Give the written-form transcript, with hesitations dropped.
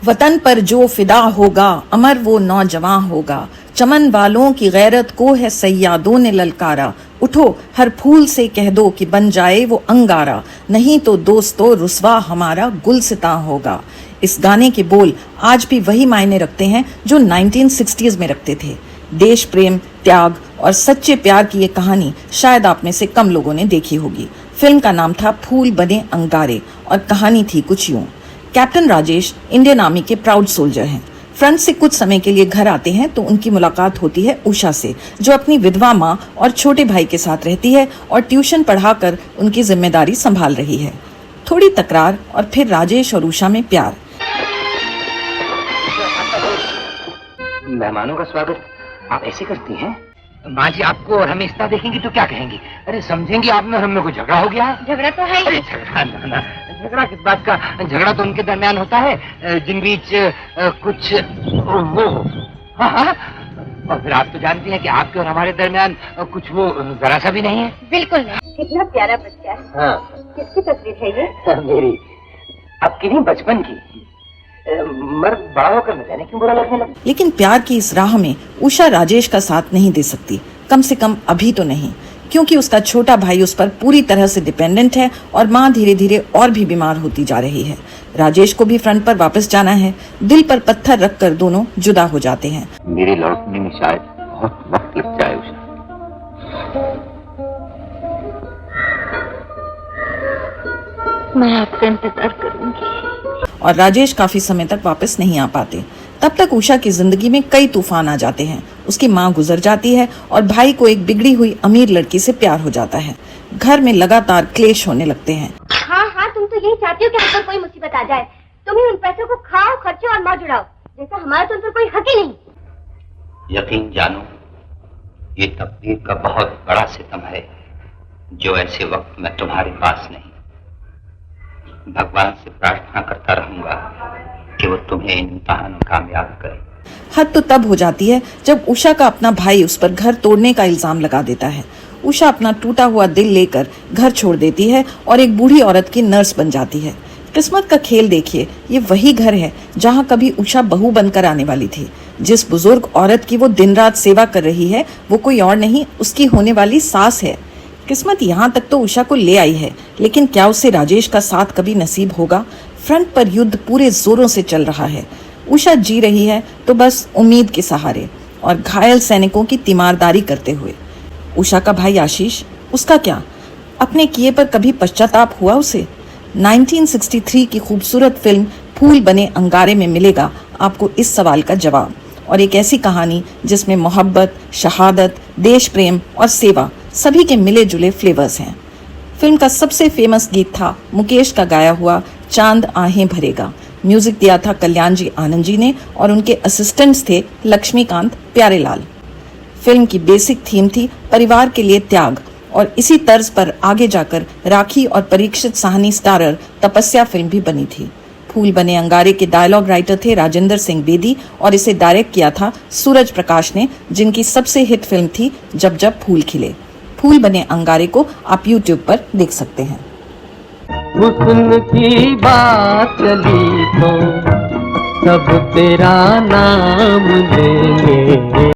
वतन पर जो फिदा होगा अमर वो नौजवान होगा, चमन वालों की गैरत को है सैयादों ने ललकारा। उठो हर फूल से कह दो कि बन जाए वो अंगारा, नहीं तो दोस्तों रुस्वा हमारा गुलसिता होगा। इस गाने के बोल आज भी वही मायने रखते हैं जो 1960s में रखते थे। देश प्रेम, त्याग और सच्चे प्यार की ये कहानी शायद आप में से कम लोगों ने देखी होगी। फिल्म का नाम था फूल बने अंगारे और कहानी थी कुछ यूं। कैप्टन राजेश इंडियन आर्मी के प्राउड सोल्जर हैं। फ्रंट से कुछ समय के लिए घर आते हैं तो उनकी मुलाकात होती है उषा से, जो अपनी विधवा माँ और छोटे भाई के साथ रहती है और ट्यूशन पढ़ाकर उनकी जिम्मेदारी संभाल रही है। थोड़ी तकरार और फिर राजेश और उषा में प्यार। मेहमानों का स्वागत आप ऐसे करती हैं? माँ जी आपको और हमें इस तरह देखेंगी तो क्या कहेंगी? अरे समझेंगी आप में और हमें कोई झगड़ा हो गया है? झगड़ा तो है ही। झगड़ा किस बात का? झगड़ा तो उनके दरमियान होता है जिन बीच कुछ वो हो। हाँ, और फिर आप तो जानती हैं कि आपके और हमारे दरमियान कुछ वो जरा सा भी नहीं है। बिल्कुल नहीं। कितना प्यारा बच्चा है। हाँ। किसकी तस्वीर है ये? मेरी। अब की नहीं, बचपन की। मर्द बड़ा होकर न जाने क्यों बुरा लगने लगा। लेकिन प्यार की इस राह में उषा राजेश का साथ नहीं दे सकती, कम से कम अभी तो नहीं, क्योंकि उसका छोटा भाई उस पर पूरी तरह से डिपेंडेंट है और माँ धीरे धीरे और भी बीमार होती जा रही है। राजेश को भी फ्रंट पर वापस जाना है। दिल पर पत्थर रखकर दोनों जुदा हो जाते हैं। मेरे लौटने में शायद बहुत वक्त लग जाए उषा। मैं आपका इंतजार करूंगी। और राजेश काफी समय तक वापस नहीं आ पाते। तब तक उषा की जिंदगी में कई तूफान आ जाते हैं। उसकी माँ गुजर जाती है और भाई को एक बिगड़ी हुई अमीर लड़की से प्यार हो जाता है। घर में लगातार क्लेश होने लगते हैं। हाँ, तुम तो यही चाहती हो कि हम पर कोई मुसीबत आ जाए। तुम ही उन पैसों को खाओ, खर्चो और मौज उड़ाओ, जैसा हमारा तो उन पर कोई हक ही नहीं। यकीन जानो, ये तकदीर का बहुत बड़ा सितम है जो ऐसे वक्त में तुम्हारे पास नहीं। भगवान से प्रार्थना करता रहूंगा कि वो तुम्हें इन इम्तिहान में कामयाब करे। हद तो तब हो जाती है जब उषा का अपना भाई उस पर घर तोड़ने का इल्जाम लगा देता है। उषा अपना टूटा हुआ दिल लेकर घर छोड़ देती है और एक बूढ़ी औरत की नर्स बन जाती है। किस्मत का खेल देखिए, ये वही घर है जहाँ कभी उषा बहू बनकर आने वाली थी। जिस बुजुर्ग औरत की वो दिन रात सेवा कर रही है वो कोई और नहीं, उसकी होने वाली सास है। किस्मत यहाँ तक तो उषा को ले आई है, लेकिन क्या उसे राजेश का साथ कभी नसीब होगा? फ्रंट पर युद्ध पूरे जोरों से चल रहा है। उषा जी रही है तो बस उम्मीद के सहारे और घायल सैनिकों की तीमारदारी करते हुए। उषा का भाई आशीष, उसका क्या? अपने किए पर कभी पश्चाताप हुआ उसे? 1963 की खूबसूरत फिल्म फूल बने अंगारे में मिलेगा आपको इस सवाल का जवाब, और एक ऐसी कहानी जिसमें मोहब्बत, शहादत, देश प्रेम और सेवा सभी के मिले जुले फ्लेवर्स हैं। फिल्म का सबसे फेमस गीत था मुकेश का गाया हुआ चांद आहें भरेगा। म्यूजिक दिया था कल्याण जी आनंद जी ने और उनके असिस्टेंट्स थे लक्ष्मीकांत प्यारेलाल। फिल्म की बेसिक थीम थी परिवार के लिए त्याग, और इसी तर्ज पर आगे जाकर राखी और परीक्षित साहनी स्टारर तपस्या फिल्म भी बनी थी। फूल बने अंगारे के डायलॉग राइटर थे राजेंद्र सिंह बेदी और इसे डायरेक्ट किया था सूरज प्रकाश ने, जिनकी सबसे हिट फिल्म थी जब जब फूल खिले। फूल बने अंगारे को आप YouTube पर देख सकते हैं। हुस्न की बात चली तो सब तेरा नाम लेंगे।